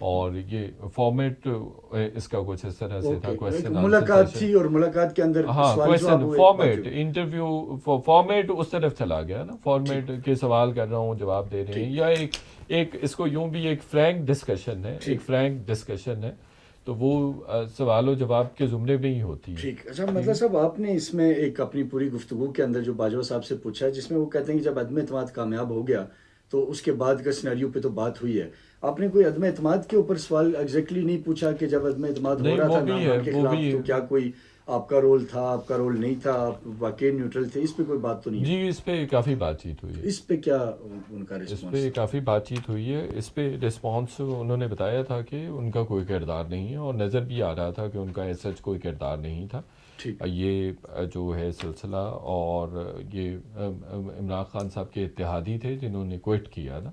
اور یہ فارمیٹ اس کا کچھ اس طرح سے تھا، کویسچن ملاقات تھی اور ملاقات کے اندر ہاں کویسچن فارمیٹ انٹرویو فارمیٹ اس طرف چلا گیا نا، فارمیٹ کے سوال کر رہا ہوں جواب دے رہے ہیں، یا ایک اس کو یوں بھی ایک فرینک ڈسکشن ہے، ایک فرینک ڈسکشن ہے، تو وہ سوال و جواب کے زمرے میں ہی ہوتی ہے۔ ٹھیک، اچھا مطلب صاحب آپ نے اس میں ایک اپنی پوری گفتگو کے اندر جو باجوہ صاحب سے پوچھا ہے، جس میں وہ کہتے ہیں کہ جب عدم اعتماد کامیاب ہو گیا تو اس کے بعد کا سینیریو پہ تو بات ہوئی ہے، آپ نے کوئی عدم اعتماد کے اوپر سوال ایگزیکٹلی نہیں پوچھا کہ جب عدم اعتماد ہو رہا تھا نام کے خلاف تو کیا کوئی آپ کا رول تھا، آپ کا رول نہیں تھا، آپ واقعی نیوٹرل تھے، اس پہ کوئی بات تو نہیں ہے؟ جی اس پہ کافی بات چیت ہوئی ہے، اس پہ کیا ان کا رسپانس؟ اس پہ کافی بات چیت ہوئی ہے، اس پہ رسپانس انہوں نے بتایا تھا کہ ان کا کوئی کردار نہیں ہے، اور نظر بھی آ رہا تھا کہ ان کا ایسا کوئی کردار نہیں تھا۔ یہ جو ہے سلسلہ، اور یہ عمران خان صاحب کے اتحادی تھے جنہوں نے کوئٹ کیا نا،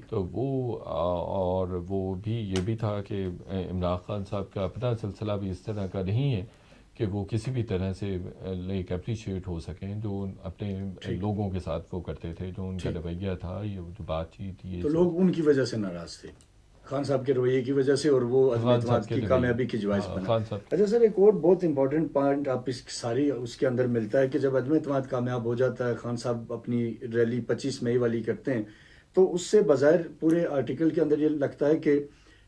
تو وہ اور وہ بھی یہ بھی تھا کہ عمران خان صاحب کا اپنا سلسلہ بھی اس طرح کا نہیں ہے کہ وہ کسی بھی طرح سے لائک اپریشیٹ ہو سکیں، جو اپنے لوگوں کے ساتھ وہ کرتے تھے، جو ان کا رویہ تھا، یہ جو بات چیت، یہ تو لوگ ان کی وجہ سے ناراض تھے، خان صاحب کے رویے کی وجہ سے، اور وہ عدم اعتماد کی کامیابی کی جوائز بنا۔ اچھا سر، ایک اور بہت امپورٹنٹ پوائنٹ آپ اس ساری اس کے اندر ملتا ہے کہ جب عدم اعتماد کامیاب ہو جاتا ہے، خان صاحب اپنی ریلی 25 مئی والی کرتے ہیں، تو اس سے بظاہر پورے آرٹیکل کے اندر یہ لگتا ہے کہ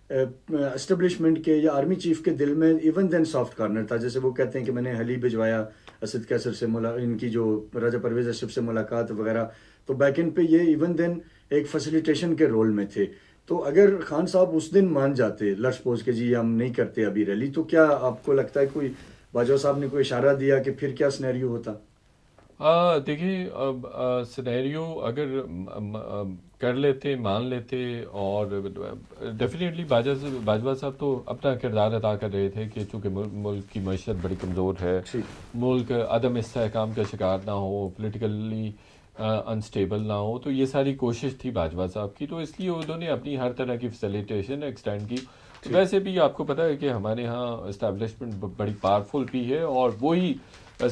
اسٹیبلشمنٹ کے یا آرمی چیف کے دل میں ایون دین سافٹ کارنر تھا، جیسے وہ کہتے ہیں کہ میں نے حلی بھجوایا اسد کیسر سے، ان کی جو راجہ پرویز اشرف سے ملاقات وغیرہ، تو بیک اینڈ پہ یہ ایون دین ایک فیسیلیٹیشن کے رول میں تھے۔ تو اگر خان صاحب اس دن مان جاتے، لیٹس سپوز کہ جی ہم نہیں کرتے ابھی ریلی، تو کیا آپ کو لگتا ہے کوئی باجوہ صاحب نے کوئی اشارہ دیا کہ پھر کیا سینیریو ہوتا؟ دیکھیں سینیریو اگر کر لیتے، مان لیتے، اور ڈیفینیٹلی باجوہ صاحب تو اپنا کردار ادا کر رہے تھے کہ چونکہ ملک کی معیشت بڑی کمزور ہے، ملک عدم استحکام کا شکار نہ ہو، پولیٹیکلی انسٹیبل نہ ہو، تو یہ ساری کوشش تھی باجوہ صاحب کی، تو اس لیے انہوں نے اپنی ہر طرح کی فیسیلیٹیشن ایکسٹینڈ کی۔ ویسے بھی آپ کو پتہ ہے کہ ہمارے ہاں اسٹیبلشمنٹ بڑی پاورفل بھی ہے، اور وہی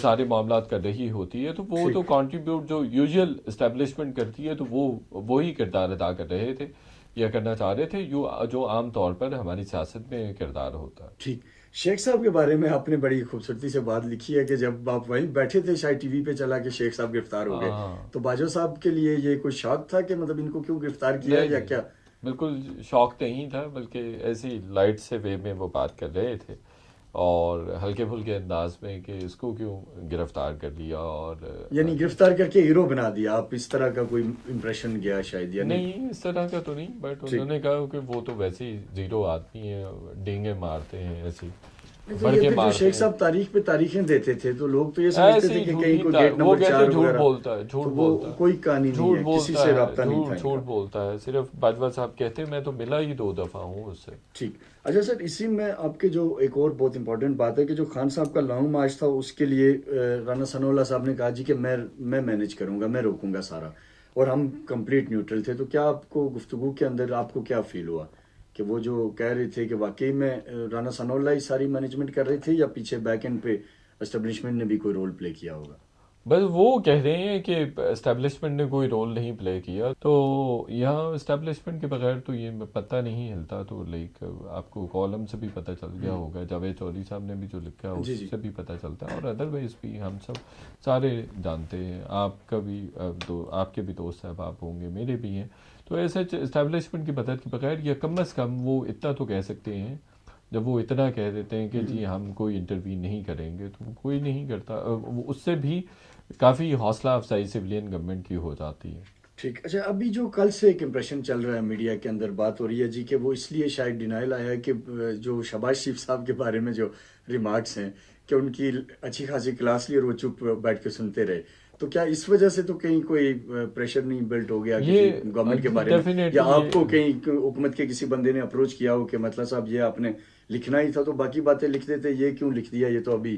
سارے معاملات کر رہی ہوتی ہے، تو وہ تو کنٹریبیوٹ جو یوزول اسٹیبلشمنٹ کرتی ہے، تو وہی کردار ادا کر رہے تھے یا کرنا چاہ رہے تھے، جو عام طور پر ہماری سیاست میں کردار ہوتا ہے۔ ٹھیک، شیخ صاحب کے بارے میں آپ نے بڑی خوبصورتی سے بات لکھی ہے کہ جب آپ وہیں بیٹھے تھے شاید ٹی وی پہ چلا کہ شیخ صاحب گرفتار ہو گئے، تو باجوہ صاحب کے لیے یہ کوئی شاک تھا کہ مطلب ان کو کیوں گرفتار کیا یا کیا؟ بالکل شوق نہیں تھا، بلکہ ایسی لائٹ سے وے میں وہ بات کر رہے تھے، اور ہلکے پھلکے انداز میں کہ اس کو کیوں گرفتار کر لیا، اور یعنی گرفتار کر کے ہیرو بنا دیا، آپ اس طرح کا کوئی امپریشن گیا شاید؟ یا نہیں اس طرح کا تو نہیں، بٹ انہوں نے کہا کہ وہ تو ویسے ہی زیرو آدمی ہیں، ڈینگے مارتے ہیں ایسے جو شیخ صاحب تاریخ پہ تاریخیں دیتے تھے تو لوگ تو یہ سمجھتے تھے کہ کہیں کوئی گیٹ نمبر 4 جھوٹ بولتا ہے، جھوٹ بولتا ہے، کوئی کہانی نہیں ہے، کسی سے رابطہ نہیں تھا، جھوٹ بولتا ہے، صرف باجوہ صاحب کہتے ہیں میں تو ملا ہی 2 دفعہ ہوں اس سے۔ ٹھیک، اچھا سر، اسی میں آپ کے جو ایک اور بہت امپورٹنٹ بات ہے کہ جو خان صاحب کا لانگ مارچ تھا، اس کے لیے رانا ثناء اللہ صاحب نے کہا جی کہ میں مینیج کروں گا، میں روکوں گا سارا، اور ہم کمپلیٹ نیوٹرل تھے، تو کیا آپ کو گفتگو کے اندر آپ کو کیا فیل ہوا کہ وہ جو کہہ رہے تھے کہ واقعی میں رانا ثناء اللہ ہی ساری مینجمنٹ کر رہے تھے، یا پیچھے بیک اینڈ پہ اسٹیبلشمنٹ نے بھی کوئی رول پلے کیا ہوگا؟ بس وہ کہہ رہے ہیں کہ اسٹیبلشمنٹ نے کوئی رول نہیں پلے کیا، تو یہاں اسٹیبلشمنٹ کے بغیر تو یہ پتہ نہیں ہلتا، تو لائک آپ کو کالم سے بھی پتہ چل گیا ہوگا، جاوید چودھری صاحب نے بھی جو لکھا ہے اس سے بھی پتہ چلتا ہے، اور ادروائز بھی ہم سب سارے جانتے ہیں، آپ کا بھی آپ کے بھی دوست صاحب آپ ہوں گے، میرے بھی ہیں، تو ایسے اسٹیبلشمنٹ کی مدد کے بغیر یا کم از کم وہ اتنا تو کہہ سکتے ہیں، جب وہ اتنا کہہ دیتے ہیں کہ جی ہم کوئی انٹروین نہیں کریں گے، تو کوئی نہیں کرتا، اس سے بھی کافی حوصلہ افزائی سویلین گورنمنٹ کی ہو جاتی ہے۔ ٹھیک، اچھا ابھی جو کل سے ایک امپریشن چل رہا ہے میڈیا کے اندر، بات ہو رہی ہے جی کہ وہ اس لیے شاید ڈینائل آیا ہے کہ جو شہباز شریف صاحب کے بارے میں جو ریمارکس ہیں کہ ان کی اچھی خاصی کلاس لی اور وہ چپ بیٹھ کے سنتے رہے، تو کیا اس وجہ سے تو کہیں کوئی پریشر نہیں بلٹ ہو گیا کسی گورنمنٹ کے بارے میں، یا آپ کو کہیں حکومت کے کسی بندے نے اپروچ کیا ہو کہ مطلب صاحب یہ آپ نے لکھنا ہی تھا تو باقی باتیں لکھ دیتے، یہ کیوں لکھ دیا، یہ تو ابھی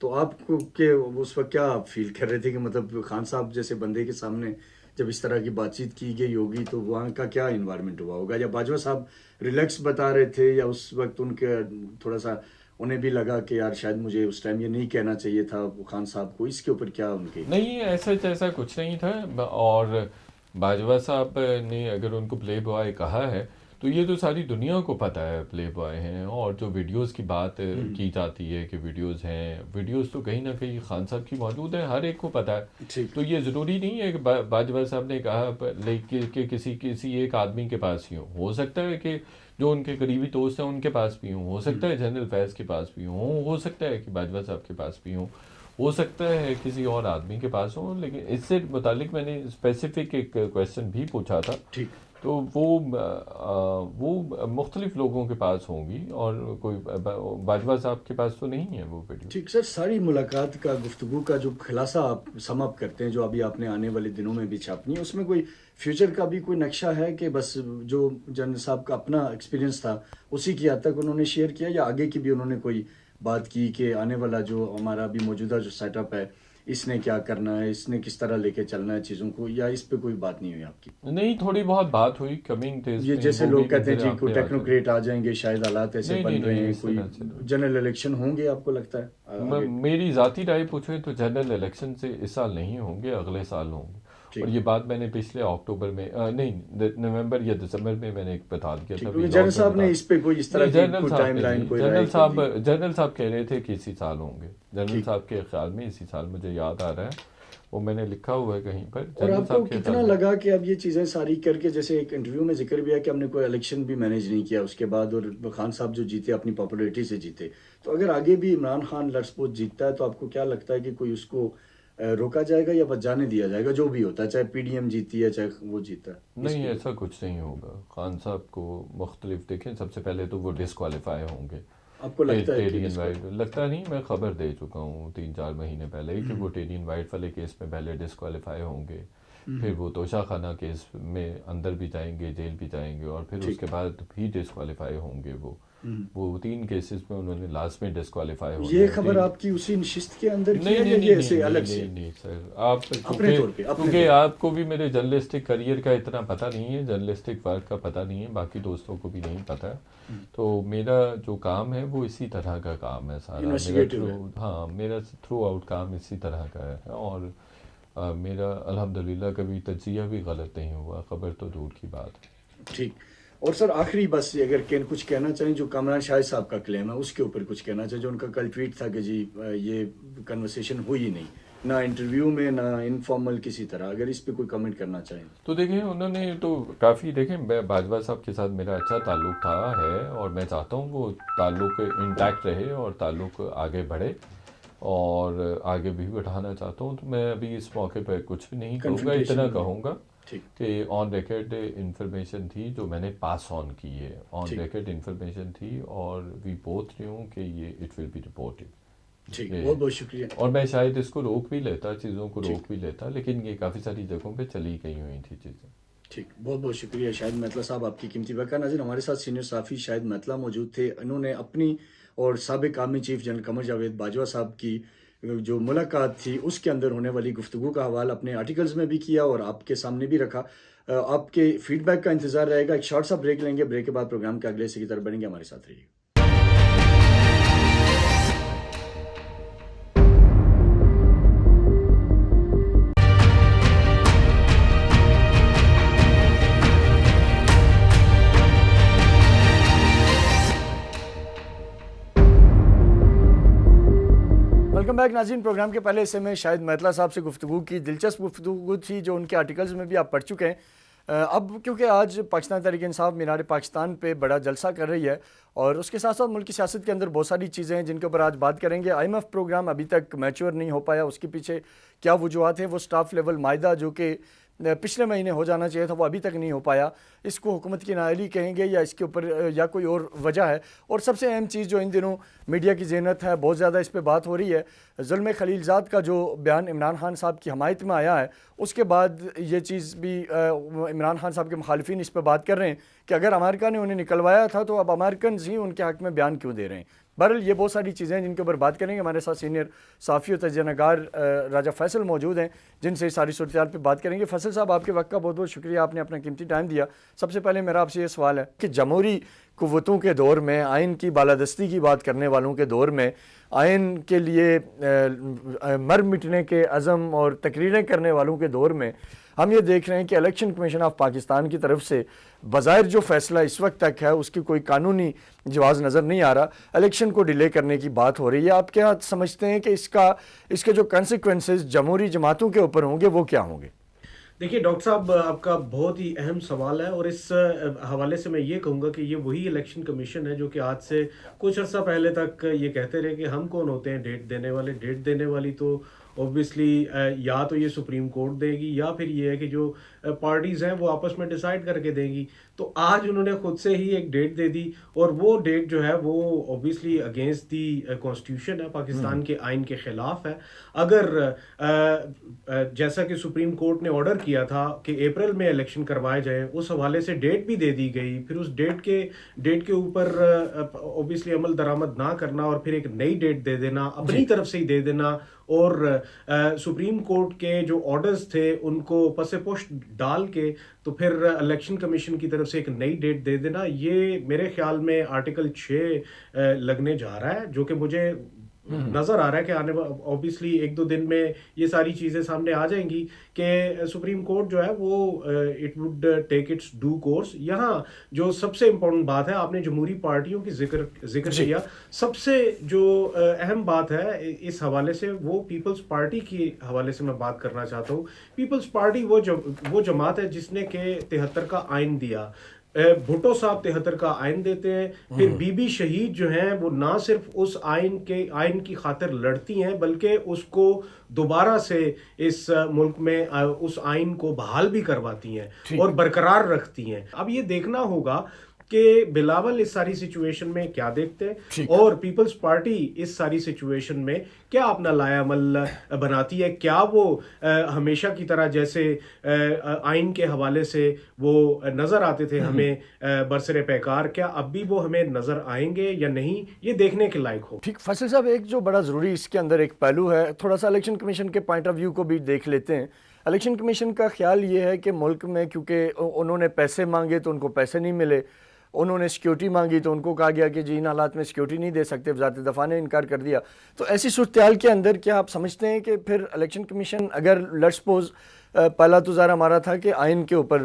تو آپ کو کہ اس وقت کیا فیل کر رہے تھے کہ مطلب خان صاحب جیسے بندے کے سامنے جب اس طرح کی بات چیت کی گئی ہوگی تو وہاں کا کیا انوائرمنٹ ہوا ہوگا، یا باجوہ صاحب ریلیکس بتا رہے تھے، یا اس وقت ان کے تھوڑا سا انہیں بھی لگا کہ یار شاید مجھے اس ٹائم یہ نہیں کہنا چاہیے تھا خان صاحب کو، اس کے اوپر کیا ان کے؟ نہیں، ایسا کچھ نہیں تھا. اور باجوہ صاحب نے اگر ان کو پلے بوائے کہا ہے تو یہ تو ساری دنیا کو پتہ ہے پلے بوائے ہیں. اور جو ویڈیوز کی بات کی جاتی ہے کہ ویڈیوز ہیں، ویڈیوز تو کہیں نہ کہیں خان صاحب کی موجود ہے، ہر ایک کو پتہ ہے. تو یہ ضروری نہیں ہے کہ باجوہ صاحب نے کہا کہ کسی ایک آدمی کے پاس ہی ہو سکتا ہے کہ جو ان کے قریبی دوست ہیں ان کے پاس بھی ہو سکتا ہے جنرل فیض کے پاس بھی ہو سکتا ہے کہ باجوہ صاحب کے پاس بھی ہو سکتا ہے کسی اور آدمی کے پاس ہو. لیکن اس سے متعلق میں نے اسپیسیفک ایک کویسچن بھی پوچھا تھا، تو وہ مختلف لوگوں کے پاس ہوں گی، اور کوئی باجوہ صاحب کے پاس تو نہیں ہے وہ ویڈیو. ٹھیک سر، ساری ملاقات کا گفتگو کا جو خلاصہ آپ سم اپ کرتے ہیں، جو ابھی آپ نے آنے والے دنوں میں بھی چھاپنی ہے، اس میں کوئی فیوچر کا بھی کوئی نقشہ ہے کہ بس جو جنرل صاحب کا اپنا ایکسپیرینس تھا اسی کی حد تک انہوں نے شیئر کیا، یا آگے کی بھی انہوں نے کوئی بات کی کہ آنے والا جو ہمارا بھی موجودہ جو سیٹ اپ ہے اس نے کیا کرنا ہے، اس نے کس طرح لے کے چلنا ہے چیزوں کو، یا اس پہ کوئی بات نہیں ہوئی آپ کی؟ نہیں، تھوڑی بہت بات ہوئی کمنگ ڈیز یہ میں. جیسے لوگ کہتے ہیں جی کوئی ٹیکنوکریٹ آ جائیں گے، شاید حالات ایسے بن رہے ہیں، کوئی جنرل الیکشن ہوں گے آپ کو لگتا ہے؟ میری ذاتی رائے پوچھیں تو جنرل الیکشن سے اس سال نہیں ہوں گے، اگلے سال ہوں گے. اور یہ بات میں نے پچھلے اکتوبر میں نہیں نومبر یا دسمبر میں نے ایک بتا دیا تھا. جنرل صاحب نے اس پہ کوئی اس طرح کی ٹائم لائن کوئی جنرل صاحب کہہ رہے تھے کہ اسی سال ہوں گے. جنرل صاحب کے خیال میں اسی سال، مجھے یاد آ رہا ہے، وہ میں نے لکھا ہوا ہے کہیں پر. اور آپ کو کتنا لگا کہ اب یہ چیزیں ساری کر کے، جیسے ایک انٹرویو میں ذکر بھی ہے کہ ہم نے کوئی الیکشن بھی مینیج نہیں کیا اس کے بعد، اور خان صاحب جو جیتے اپنی پاپولیرٹی سے جیتے، تو اگر آگے بھی عمران خان لڑسپوت جیتتا ہے تو آپ کو کیا لگتا ہے کہ کوئی اس کو روکا جائے گا یا بس جانے دیا جائے گا جو بھی ہوتا ہے، چاہے پی ڈی ایم جیتی ہے چاہے وہ جیتا ہے؟ نہیں، ایسا کچھ نہیں ہوگا. خان صاحب کو مختلف دیکھیں، سب سے پہلے تو وہ ڈسکوالیفائی ہوں گے. آپ کو لگتا ہے لگتا نہیں، میں خبر دے چکا ہوں 3-4 مہینے پہلے ہی کہ وہ ٹیرین وائٹ والے کیس میں پہلے ڈسکوالیفائی ہوں گے، پھر وہ توشہ خانہ کیس میں اندر بھی جائیں گے، جیل بھی جائیں گے، اور پھر اس کے بعد بھی ڈسکوالیفائی ہوں گے. وہ 3 کیسز میں انہوں نے لاسٹ میں ڈسکوالیفائی ہو. یہ خبر آپ کی اسی نشست کے اندر کی ہے یا یہ ایسے الگ سے؟ نہیں سر، آپ کیونکہ آپ کو بھی میرے جرنلسٹک کریئر کا اتنا پتہ نہیں ہے، جرنلسٹک ورک کا پتہ نہیں ہے، باقی دوستوں کو بھی نہیں پتہ. تو میرا جو کام ہے وہ اسی طرح کا کام ہے سارا. میرا تھرو آؤٹ کام اسی طرح کا ہے، اور میرا الحمدللہ کبھی تجزیہ بھی غلط نہیں ہوا، خبر تو دور کی بات ہے. ٹھیک. اور سر آخری بس اگر کچھ کہنا چاہیں جو کامران شاہد صاحب کا کلیم ہے اس کے اوپر کچھ کہنا چاہیں، جو ان کا کل ٹویٹ تھا کہ جی یہ کنورسیشن ہوئی نہیں، نہ انٹرویو میں نہ انفارمل کسی طرح، اگر اس پہ کوئی کمنٹ کرنا چاہیں تو دیکھیں انہوں نے تو کافی، دیکھیں باجوہ صاحب کے ساتھ میرا اچھا تعلق تھا ہے، اور میں چاہتا ہوں وہ تعلق انٹیکٹ رہے اور تعلق آگے بڑھے، اور آگے بھی بڑھانا چاہتا ہوں. تو میں ابھی اس موقع پہ کچھ بھی نہیں کہوں گا، اتنا کہوں گا کہ آن ریکارڈ انفارمیشن تھی جو میں نے پاس آن کی ہے، آن ریکارڈ انفارمیشن تھی، اور وی بوتھ نیو کہ یہ اٹ ول بی رپورٹڈ. بہت بہت شکریہ. اور میں شاید اس کو روک بھی لیتا، چیزوں کو روک بھی لیتا، لیکن یہ کافی ساری جگہوں پہ چلی گئی ہوئی تھی چیزیں. ٹھیک، بہت بہت شکریہ شاہد میتلا صاحب، آپ کی قیمتی وقت. ناظرین، ہمارے ساتھ سینئر صحافی شاہد میتلا موجود تھے. انہوں نے اپنی اور سابق army chief general Qamar Javed Bajwa صاحب کی جو ملاقات تھی اس کے اندر ہونے والی گفتگو کا حوالہ اپنے آرٹیکلز میں بھی کیا اور آپ کے سامنے بھی رکھا. آپ کے فیڈ بیک کا انتظار رہے گا. ایک شارٹ سا بریک لیں گے، بریک کے بعد پروگرام کے اگلے حصے کی طرف بڑھیں گے. ہمارے ساتھ رہیے. ویلکم بیک ناظرین. پروگرام کے پہلے حصے میں شاہد میتلا صاحب سے گفتگو کی، دلچسپ گفتگو تھی جو ان کے آرٹیکلز میں بھی آپ پڑھ چکے ہیں. اب کیونکہ آج پاکستان تحریک انصاف مینار پاکستان پہ بڑا جلسہ کر رہی ہے، اور اس کے ساتھ ساتھ ملک کی سیاست کے اندر بہت ساری چیزیں ہیں جن کے اوپر آج بات کریں گے. آئی ایم ایف پروگرام ابھی تک میچور نہیں ہو پایا، اس کے پیچھے کیا وجوہات ہیں؟ وہ سٹاف لیول معاہدہ جو کہ پچھلے مہینے ہو جانا چاہیے تھا وہ ابھی تک نہیں ہو پایا، اس کو حکومت کی نااہلی کہیں گے یا اس کے اوپر یا کوئی اور وجہ ہے؟ اور سب سے اہم چیز جو ان دنوں میڈیا کی ذہنت ہے، بہت زیادہ اس پہ بات ہو رہی ہے، ظلم خلیل زاد کا جو بیان عمران خان صاحب کی حمایت میں آیا ہے، اس کے بعد یہ چیز بھی عمران خان صاحب کے مخالفین اس پہ بات کر رہے ہیں کہ اگر امریکہ نے انہیں نکلوایا تھا تو اب امریکنز ہی ان کے حق میں بیان کیوں دے رہے ہیں. بہرحال یہ بہت ساری چیزیں ہیں جن کے اوپر بات کریں گے. ہمارے ساتھ سینئر صحافی و تجزیہ نگار راجہ فیصل موجود ہیں جن سے ساری صورتحال پہ بات کریں گے. فیصل صاحب آپ کے وقت کا بہت بہت شکریہ, آپ نے اپنا قیمتی ٹائم دیا. سب سے پہلے میرا آپ سے یہ سوال ہے کہ جمہوری قوتوں کے دور میں, آئین کی بالادستی کی بات کرنے والوں کے دور میں, آئین کے لیے مر مٹنے کے عزم اور تقریریں کرنے والوں کے دور میں ہم یہ دیکھ رہے ہیں کہ الیکشن کمیشن آف پاکستان کی طرف سے بظاہر جو فیصلہ اس وقت تک ہے اس کی کوئی قانونی جواز نظر نہیں آ رہا, الیکشن کو ڈیلے کرنے کی بات ہو رہی ہے. آپ کیا سمجھتے ہیں کہ اس کے جو کانسیکوینسز جمہوری جماعتوں کے اوپر ہوں گے وہ کیا ہوں گے؟ دیکھیے ڈاکٹر صاحب, آپ کا بہت ہی اہم سوال ہے, اور اس حوالے سے میں یہ کہوں گا کہ یہ وہی الیکشن کمیشن ہے جو کہ آج سے کچھ عرصہ پہلے تک یہ کہتے رہے کہ ہم کون ہوتے ہیں ڈیٹ دینے والے. ڈیٹ دینے والی تو اوبویسلی یا تو یہ سپریم کورٹ دے گی یا پھر یہ ہے کہ جو پارٹیز ہیں وہ آپس میں ڈیسائیڈ کر کے دیں گی. تو آج انہوں نے خود سے ہی ایک ڈیٹ دے دی, اور وہ ڈیٹ جو ہے وہ اوبویسلی اگینسٹ دی کانسٹیٹیوشن ہے, پاکستان کے آئین کے خلاف ہے. اگر جیسا کہ سپریم کورٹ نے آرڈر کیا تھا کہ اپریل میں الیکشن کروائے جائیں, اس حوالے سے ڈیٹ بھی دے دی گئی, پھر اس ڈیٹ کے اوپر اوبویسلی عمل درآمد نہ کرنا اور پھر ایک نئی ڈیٹ دے دینا, اپنی طرف سے ہی دے دینا, اور سپریم کورٹ کے جو آرڈرز تھے ان کو پس پشت ڈال کے تو پھر الیکشن کمیشن کی طرف سے ایک نئی ڈیٹ دے دینا, یہ میرے خیال میں آرٹیکل 6 لگنے جا رہا ہے, جو کہ مجھے نظر آ رہا ہے کہ آنے اوبیسلی ایک دو دن میں یہ ساری چیزیں سامنے آ جائیں گی کہ سپریم کورٹ جو ہے وہ it would take its due course. یہاں جو سب سے امپورٹنٹ بات ہے, آپ نے جمہوری پارٹیوں کی ذکر کیا, سب سے جو اہم بات ہے اس حوالے سے وہ پیپلز پارٹی کے حوالے سے میں بات کرنا چاہتا ہوں. پیپلز پارٹی وہ جماعت ہے جس نے کہ 73 کا آئین دیا. بھٹو صاحب 73 کا آئین دیتے ہیں, پھر بی بی شہید جو ہیں وہ نہ صرف اس آئین کی خاطر لڑتی ہیں بلکہ اس کو دوبارہ سے اس ملک میں اس آئین کو بحال بھی کرواتی ہیں اور برقرار رکھتی ہیں. اب یہ دیکھنا ہوگا کہ بلاول اس ساری سچویشن میں کیا دیکھتے ہیں اور پیپلز پارٹی اس ساری سچویشن میں کیا اپنا لایا عمل بناتی ہے. کیا وہ ہمیشہ کی طرح جیسے آئین کے حوالے سے وہ نظر آتے تھے ہمیں برسر پیکار, کیا اب بھی وہ ہمیں نظر آئیں گے یا نہیں, یہ دیکھنے کے لائق ہو. ٹھیک فیصل صاحب, ایک جو بڑا ضروری اس کے اندر ایک پہلو ہے, تھوڑا سا الیکشن کمیشن کے پوائنٹ آف ویو کو بھی دیکھ لیتے ہیں. الیکشن کمیشن کا خیال یہ ہے کہ ملک میں کیونکہ انہوں نے پیسے مانگے تو ان کو پیسے نہیں ملے, انہوں نے سیکیورٹی مانگی تو ان کو کہا گیا کہ جی ان حالات میں سیکیورٹی نہیں دے سکتے, وزارت دفاع نے انکار کر دیا. تو ایسی صورتحال کے اندر کیا آپ سمجھتے ہیں کہ پھر الیکشن کمیشن, اگر لیٹس سپوز پہلا تو ظاہر ہمارا تھا کہ آئین کے اوپر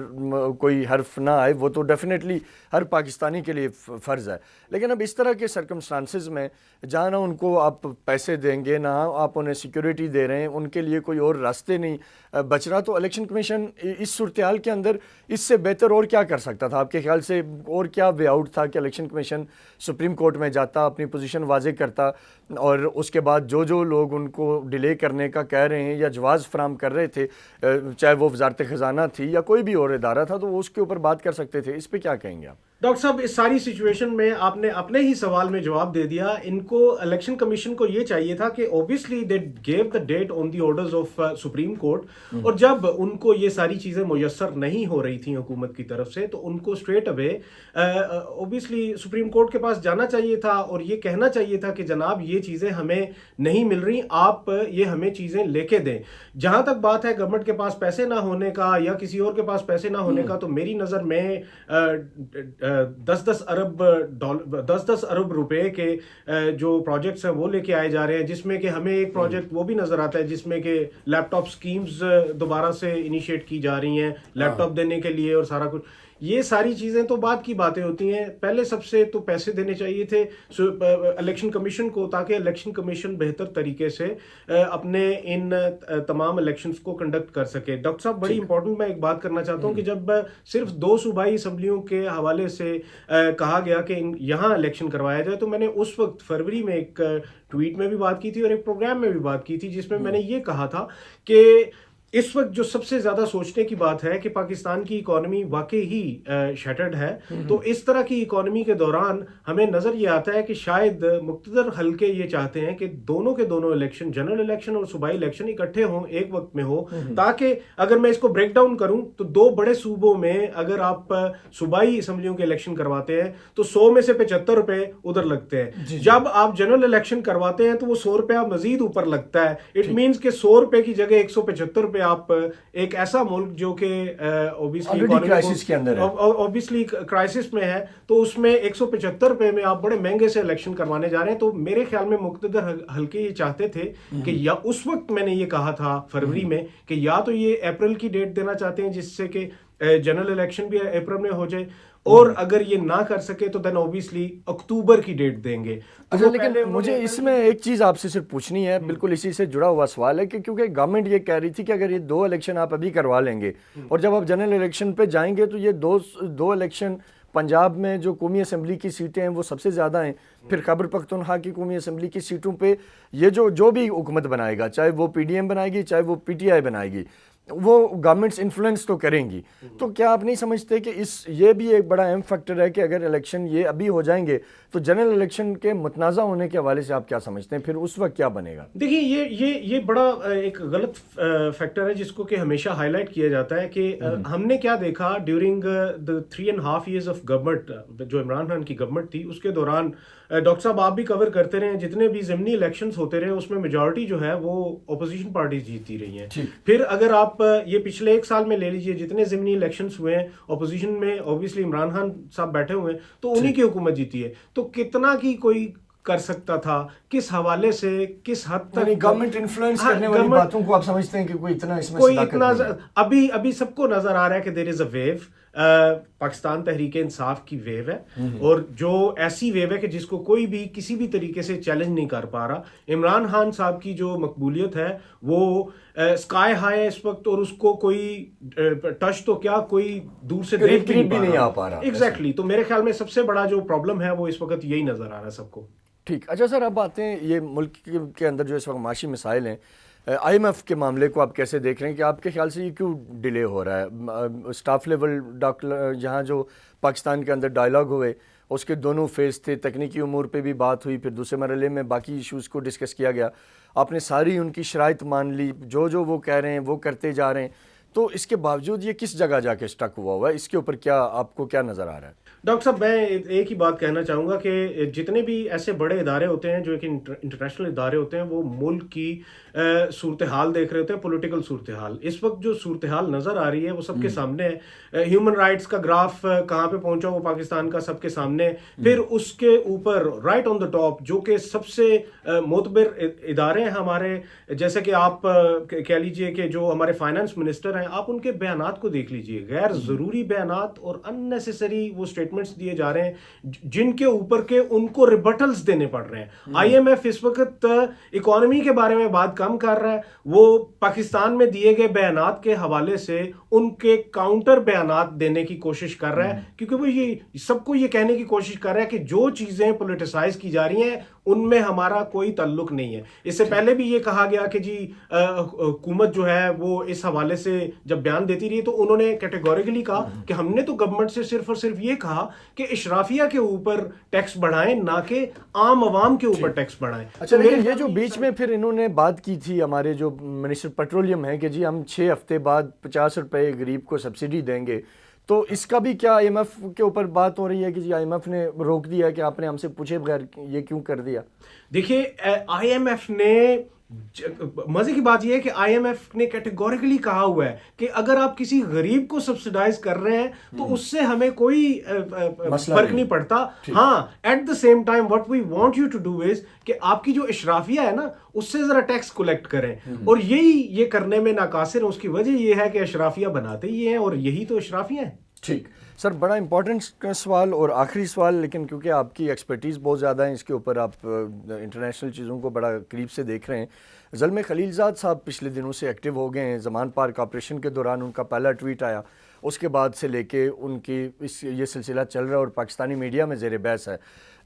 کوئی حرف نہ آئے, وہ تو ڈیفینیٹلی ہر پاکستانی کے لیے فرض ہے, لیکن اب اس طرح کے سرکمسٹانسز میں جہاں نہ ان کو آپ پیسے دیں گے, نہ آپ انہیں سیکیورٹی دے رہے ہیں, ان کے لیے کوئی اور راستے نہیں بچ رہا, تو الیکشن کمیشن اس صورتحال کے اندر اس سے بہتر اور کیا کر سکتا تھا آپ کے خیال سے؟ اور کیا وے آؤٹ تھا کہ الیکشن کمیشن سپریم کورٹ میں جاتا, اپنی پوزیشن واضح کرتا, اور اس کے بعد جو لوگ ان کو ڈیلے کرنے کا کہہ رہے ہیں یا جواز فراہم کر رہے تھے, چاہے وہ وزارت خزانہ تھی یا کوئی بھی اور ادارہ تھا, تو وہ اس کے اوپر بات کر سکتے تھے. اس پہ کیا کہیں گے آپ؟ ڈاکٹر صاحب, اس ساری سچویشن میں آپ نے اپنے ہی سوال میں جواب دے دیا. ان کو الیکشن کمیشن کو یہ چاہیے تھا کہ obviously they gave the date on the orders of supreme court, اور جب ان کو یہ ساری چیزیں میسر نہیں ہو رہی تھیں حکومت کی طرف سے, تو ان کو straight away obviously supreme court کے پاس جانا چاہیے تھا اور یہ کہنا چاہیے تھا کہ جناب یہ چیزیں ہمیں نہیں مل رہی, آپ یہ ہمیں چیزیں لے کے دیں. جہاں تک بات ہے گورنمنٹ کے پاس پیسے نہ ہونے کا یا کسی اور کے پاس پیسے نہ ہونے کا, تو میری نظر میں 10 ارب روپے کے جو پروجیکٹس ہیں وہ لے کے آئے جا رہے ہیں, جس میں کہ ہمیں ایک پروجیکٹ وہ بھی نظر آتا ہے جس میں کہ لیپ ٹاپ سکیمز دوبارہ سے انیشیٹ کی جا رہی ہیں لیپ ٹاپ دینے کے لیے اور سارا کچھ. یہ ساری چیزیں تو بعد کی باتیں ہوتی ہیں, پہلے سب سے تو پیسے دینے چاہیے تھے الیکشن کمیشن کو, تاکہ الیکشن کمیشن بہتر طریقے سے اپنے ان تمام الیکشنز کو کنڈکٹ کر سکے. ڈاکٹر صاحب, بڑی امپورٹنٹ میں ایک بات کرنا چاہتا ہوں کہ جب صرف 2 صوبائی اسمبلیوں کے حوالے سے کہا گیا کہ یہاں الیکشن کروایا جائے, تو میں نے اس وقت فروری میں ایک ٹویٹ میں بھی بات کی تھی اور ایک پروگرام میں بھی بات کی تھی, جس میں میں نے یہ کہا تھا کہ اس وقت جو سب سے زیادہ سوچنے کی بات ہے کہ پاکستان کی اکانومی واقعی ہی شیٹرڈ ہے، تو اس طرح کی اکانومی کے دوران ہمیں نظر یہ آتا ہے کہ شاید مقتدر حلقے یہ چاہتے ہیں کہ دونوں کے دونوں الیکشن، جنرل الیکشن اور صوبائی الیکشن اکٹھے ہوں، ایک وقت میں ہو، تاکہ اگر میں اس کو بریک ڈاؤن کروں تو 2 بڑے صوبوں میں اگر آپ صوبائی اسمبلیوں کے الیکشن کرواتے ہیں تو 100 میں سے 75 روپے ادھر لگتے ہیں، جب آپ جنرل الیکشن کرواتے ہیں تو وہ 100 روپیہ مزید اوپر لگتا ہے۔ اٹ مینس کہ 100 روپے کی جگہ 175 روپے آپ ایک ایسا ملک جو کہ اوبیسلی کرائسس میں ہے، تو اس میں 175 روپے میں آپ بڑے مہنگے سے الیکشن کروانے جا رہے ہیں۔ تو میرے خیال میں مقتدر حلقے یہ چاہتے تھے کہ یا اس وقت میں نے یہ کہا تھا فروری میں کہ یا تو یہ اپریل کی ڈیٹ دینا چاہتے ہیں جس سے کہ جنرل الیکشن بھی اپریل میں ہو جائے، اور اگر یہ نہ کر سکے تو دین اوبیسلی اکتوبر کی ڈیٹ دیں گے۔ اچھا، لیکن مجھے اس میں ایک چیز آپ سے صرف پوچھنی ہے، بالکل اسی سے جڑا ہوا سوال ہے کہ کیونکہ گورنمنٹ یہ کہہ رہی تھی کہ اگر یہ 2 الیکشن آپ ابھی کروا لیں گے اور جب آپ جنرل الیکشن پہ جائیں گے تو یہ دو الیکشن پنجاب میں جو قومی اسمبلی کی سیٹیں ہیں وہ سب سے زیادہ ہیں، پھر خیبر پختونخوا کی قومی اسمبلی کی سیٹوں پہ یہ جو بھی حکومت بنائے گا، چاہے وہ پی ڈی ایم بنائے گی چاہے وہ پی ٹی آئی بنائے گی، وہ گورنمنٹس انفلوئنس تو کریں گی۔ تو کیا آپ نہیں سمجھتے کہ یہ بھی ایک بڑا اہم فیکٹر ہے کہ اگر الیکشن یہ ابھی ہو جائیں گے تو جنرل الیکشن کے متنازع ہونے کے حوالے سے آپ کیا سمجھتے ہیں، پھر اس وقت کیا بنے گا؟ دیکھیے یہ بڑا ایک غلط فیکٹر ہے جس کو کہ ہمیشہ ہائی لائٹ کیا جاتا ہے کہ ہم نے کیا دیکھا during the 3.5 years of government جو عمران خان کی گورنمنٹ تھی، اس کے دوران ڈاکٹر صاحب آپ بھی کور کرتے رہے ہیں، جتنے بھی ضمنی الیکشنز ہوتے رہے اس میں میجورٹی جو ہے وہ اپوزیشن پارٹیز جیتتی رہی ہیں۔ پھر اگر آپ یہ پچھلے 1 سال میں لے لیجئے جتنے ضمنی الیکشنز ہوئے ہیں اپوزیشن میں اوبیسلی عمران خان صاحب بیٹھے ہوئے ہیں تو انہی کی حکومت جیتی ہے۔ تو کتنا کی کوئی کر سکتا تھا، کس حوالے سے، کس حد تک گورنمنٹ انفلوئنس کرنے والی باتوں کو آپ سمجھتے ہیں کہ کوئی اتنا اس میں ابھی سب کو نظر آ رہا ہے کہ دیر از اے ویو، پاکستان تحریک انصاف کی ویو ہے، اور جو ایسی ویو ہے کہ جس کو کوئی بھی کسی بھی طریقے سے چیلنج نہیں کر پا رہا۔ عمران خان صاحب کی جو مقبولیت ہے وہ اسکائی ہائی ہے اس وقت، اور اس کو کوئی ٹچ تو کیا کوئی دور سے دیکھ بھی نہیں آ پا رہا۔ ایگزیکٹلی، تو میرے خیال میں سب سے بڑا جو پرابلم ہے وہ اس وقت یہی نظر آ رہا ہے سب کو۔ ٹھیک، اچھا سر، اب آتے ہیں یہ ملک کے اندر جو اس وقت معاشی مسائل ہیں، آئی ایم ایف کے معاملے کو آپ کیسے دیکھ رہے ہیں کہ آپ کے خیال سے یہ کیوں ڈیلے ہو رہا ہے؟ اسٹاف لیول ڈاکٹر جہاں جو پاکستان کے اندر ڈائلاگ ہوئے اس کے دونوں فیز تھے، تکنیکی امور پہ بھی بات ہوئی، پھر دوسرے مرحلے میں باقی ایشوز کو ڈسکس کیا گیا، آپ نے ساری ان کی شرائط مان لی، جو وہ کہہ رہے ہیں وہ کرتے جا رہے ہیں، تو اس کے باوجود یہ کس جگہ جا کے اسٹک ہوا ہے؟ اس کے اوپر کیا آپ کو کیا نظر آ رہا ہے؟ ڈاکٹر صاحب، میں ایک ہی بات کہنا چاہوں گا کہ جتنے بھی ایسے بڑے ادارے ہوتے ہیں جو کہ انٹرنیشنل ادارے ہوتے ہیں، وہ ملک کی صورتحال دیکھ رہے ہوتے ہیں، پولیٹیکل صورتحال۔ اس وقت جو صورتحال نظر آ رہی ہے وہ سب کے سامنے ہے۔ ہیومن رائٹس کا گراف کہاں پہ پہنچا وہ پاکستان کا سب کے سامنے، پھر اس کے اوپر رائٹ آن دا ٹاپ جو کہ سب سے معتبر ادارے ہیں ہمارے، جیسے کہ آپ کہہ لیجئے کہ جو ہمارے فائنانس منسٹر ہیں، آپ ان کے بیانات کو دیکھ لیجئے، غیر ضروری بیانات اور اننیسیسری وہ اسٹیٹمنٹس دیے جا رہے ہیں جن کے اوپر کے ان کو ریبٹلز دینے پڑ رہے ہیں۔ آئی ایم ایف اس وقت اکانومی کے بارے میں بات کم کر رہا ہے، وہ پاکستان میں دیے گئے بیانات کے حوالے سے ان کے کاؤنٹر بیانات دینے کی کوشش کر رہا ہے، کیونکہ وہ یہ سب کو یہ کہنے کی کوشش کر رہا ہے کہ جو چیزیں پولیٹیسائز کی جا رہی ہیں ان میں ہمارا کوئی تعلق نہیں ہے۔ اس سے پہلے بھی یہ کہا گیا کہ جی حکومت جو ہے وہ اس حوالے سے جب بیان دیتی رہی تو انہوں نے کیٹیگوریکلی کہا کہ ہم نے تو گورنمنٹ سے صرف اور صرف یہ کہا کہ اشرافیہ کے اوپر ٹیکس بڑھائیں، نہ کہ عام عوام کے اوپر ٹیکس بڑھائیں۔ اچھا، لیکن یہ جو بیچ میں پھر انہوں نے بات کی تھی ہمارے جو منسٹر پیٹرولیم ہے کہ جی ہم 6 ہفتے بعد 50 روپے غریب کو سبسڈی دیں گے، تو اس کا بھی کیا آئی ایم ایف کے اوپر بات ہو رہی ہے کہ جی آئی ایم ایف نے روک دیا کہ آپ نے ہم سے پوچھے بغیر یہ کیوں کر دیا؟ دیکھیے، آئی ایم ایف نے، مزے کی بات یہ ہے کہ آئی ایم ایف نے کیٹیگوریکلی کہا ہوا ہے کہ اگر آپ کسی غریب کو سبسڈائز کر رہے ہیں تو اس سے ہمیں کوئی فرق نہیں پڑتا۔ ہاں، at the same time what we want you to do is کہ آپ کی جو اشرافیہ ہے نا اس سے ذرا ٹیکس کلیکٹ کریں، اور یہ کرنے میں ناقاصر ہیں۔ اس کی وجہ یہ ہے کہ اشرافیہ بناتے ہی ہیں، اور یہی تو اشرافیہ ہیں۔ ٹھیک سر، بڑا امپورٹنٹ سوال اور آخری سوال، لیکن کیونکہ آپ کی ایکسپرٹیز بہت زیادہ ہیں اس کے اوپر، آپ انٹرنیشنل چیزوں کو بڑا قریب سے دیکھ رہے ہیں۔ زلمے خلیل زاد صاحب پچھلے دنوں سے ایکٹیو ہو گئے ہیں، زمان پارک آپریشن کے دوران ان کا پہلا ٹویٹ آیا، اس کے بعد سے لے کے ان کی یہ سلسلہ چل رہا ہے اور پاکستانی میڈیا میں زیر بحث ہے۔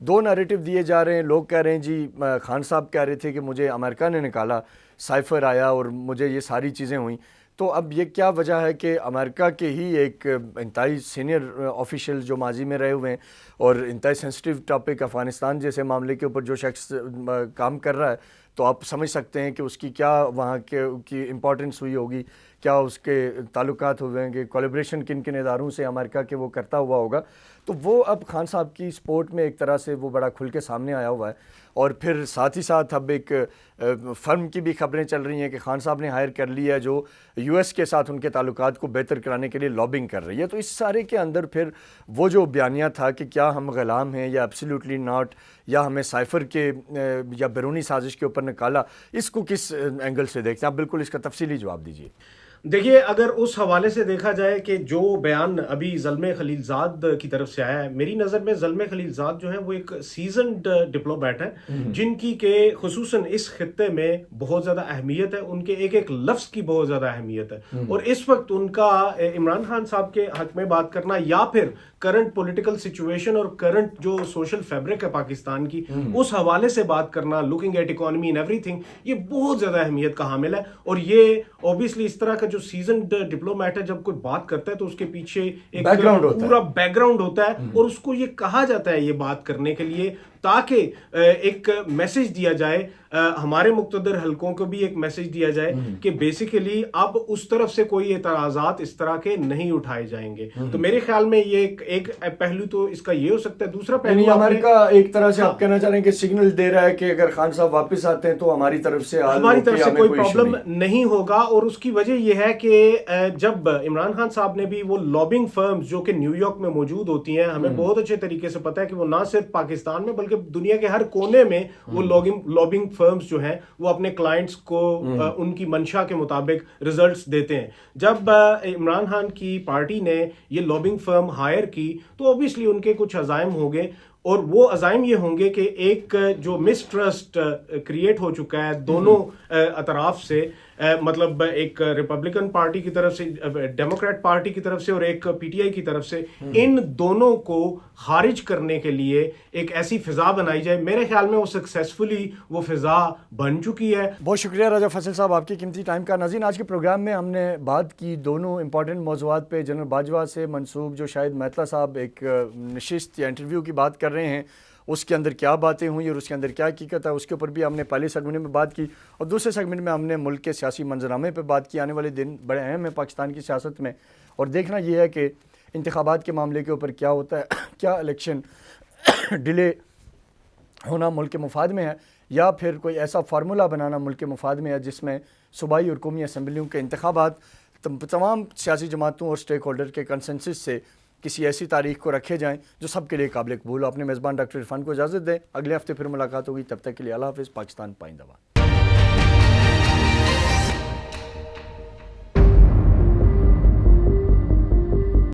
2 نیریٹو دیے جا رہے ہیں، لوگ کہہ رہے ہیں جی خان صاحب کہہ رہے تھے کہ مجھے امریکہ نے نکالا، سائفر آیا اور مجھے یہ ساری چیزیں ہوئیں، تو اب یہ کیا وجہ ہے کہ امریکہ کے ہی ایک انتہائی سینئر آفیشیل جو ماضی میں رہے ہوئے ہیں اور انتہائی سینسٹیو ٹاپک افغانستان جیسے معاملے کے اوپر جو شخص کام کر رہا ہے، تو آپ سمجھ سکتے ہیں کہ اس کی کیا وہاں کے کی امپورٹنس ہوئی ہوگی، کیا اس کے تعلقات ہوئے ہیں، کہ کولیبریشن کن کن اداروں سے امریکہ کے وہ کرتا ہوا ہوگا. تو وہ اب خان صاحب کی سپورٹ میں ایک طرح سے وہ بڑا کھل کے سامنے آیا ہوا ہے. اور پھر ساتھ ہی ساتھ اب ایک فرم کی بھی خبریں چل رہی ہیں کہ خان صاحب نے ہائر کر لی ہے جو یو ایس کے ساتھ ان کے تعلقات کو بہتر کرانے کے لیے لابنگ کر رہی ہے. تو اس سارے کے اندر پھر وہ جو بیانیہ تھا کہ کیا ہم غلام ہیں یا ایبسلیوٹلی ناٹ، یا ہمیں سائفر کے یا بیرونی سازش کے اوپر نکالا، اس کو کس اینگل سے دیکھتے ہیں آپ؟ بالکل اس کا تفصیلی جواب دیجیے. دیکھیے، اگر اس حوالے سے دیکھا جائے کہ جو بیان ابھی زلمے خلیل زاد کی طرف سے آیا ہے، میری نظر میں زلمے خلیل زاد جو ہیں وہ ایک سیزنڈ ڈپلومیٹ ہیں جن کی کہ خصوصاً اس خطے میں بہت زیادہ اہمیت ہے، ان کے ایک ایک لفظ کی بہت زیادہ اہمیت ہے. اور اس وقت ان کا عمران خان صاحب کے حق میں بات کرنا یا پھر کرنٹ پولیٹیکل سچویشن اور کرنٹ جو سوشل فیبرک ہے پاکستان کی، اس حوالے سے بات کرنا، لوکنگ ایٹ اکانومی اینڈ ایوری تھنگ، یہ بہت زیادہ اہمیت کا حامل ہے. اور یہ اوبیسلی اس طرح کا جو سیزنڈ ڈپلومیٹ ہے جب کوئی بات کرتا ہے تو اس کے پیچھے ایک پورا بیک گراؤنڈ ہوتا ہے، اور اس کو یہ کہا جاتا ہے یہ بات کرنے کے لیے تاکہ ایک میسج دیا جائے، ہمارے مقتدر حلقوں کو بھی ایک میسج دیا جائے کہ بیسیکلی اب اس طرف سے کوئی اعتراضات اس طرح کے نہیں اٹھائے جائیں گے. تو میرے خیال میں یہ ایک پہلو تو اس کا یہ ہو سکتا ہے. دوسرا پہلو امریکہ ایک طرح سے آپ کہنا چاہ رہے ہیں کہ سگنل دے رہا ہے کہ اگر خان صاحب واپس آتے ہیں تو ہماری طرف سے کوئی پرابلم نہیں ہوگا. اور اس کی وجہ یہ ہے کہ جب عمران خان صاحب نے بھی وہ لابنگ فرمز جو کہ نیو یارک میں موجود ہوتی ہیں، ہمیں بہت اچھے طریقے سے پتہ ہے کہ وہ نہ صرف پاکستان میں بلکہ دنیا کے ہر کونے میں وہ لابنگ فرمز جو ہیں وہ اپنے کلائنٹس کو ان کی منشا کے مطابق ریزلٹس دیتے ہیں. جب عمران خان کی پارٹی نے یہ لابنگ فرم ہائر کی تو اوبیسلی ان کے کچھ عزائم ہو گئے، اور وہ عزائم یہ ہوں گے کہ ایک جو مسٹرسٹ کریٹ ہو چکا ہے دونوں اطراف سے، مطلب ایک ریپبلکن پارٹی کی طرف سے، ڈیموکریٹ پارٹی کی طرف سے اور ایک پی ٹی آئی کی طرف سے، ان دونوں کو خارج کرنے کے لیے ایک ایسی فضا بنائی جائے. میرے خیال میں وہ سکسیسفلی وہ فضا بن چکی ہے. بہت شکریہ راجہ فیصل صاحب آپ کی قیمتی ٹائم کا. ناظرین، آج کے پروگرام میں ہم نے بات کی دونوں امپورٹنٹ موضوعات پہ. جنرل باجوہ سے منسوب جو شاہد میتلا صاحب ایک نشست یا انٹرویو کی بات کر رہے ہیں، اس کے اندر کیا باتیں ہوئیں اور اس کے اندر کیا حقیقت ہے، اس کے اوپر بھی ہم نے پہلے سیگمنٹ میں بات کی. اور دوسرے سیگمنٹ میں ہم نے ملک کے سیاسی منظرنامے پہ بات کی. آنے والے دن بڑے اہم ہیں پاکستان کی سیاست میں، اور دیکھنا یہ ہے کہ انتخابات کے معاملے کے اوپر کیا ہوتا ہے. کیا الیکشن ڈیلے ہونا ملک کے مفاد میں ہے، یا پھر کوئی ایسا فارمولہ بنانا ملک کے مفاد میں ہے جس میں صوبائی اور قومی اسمبلیوں کے انتخابات تمام سیاسی جماعتوں اور سٹیک ہولڈر کے کنسنسس سے کسی ایسی تاریخ کو رکھے جائیں جو سب کے لیے قابل قبول ہو. اپنے میزبان ڈاکٹر عرفان کو اجازت دیں. اگلے ہفتے پھر ملاقات ہوگی. تب تک کے لیے اللہ حافظ. پاکستان پائندہ باد.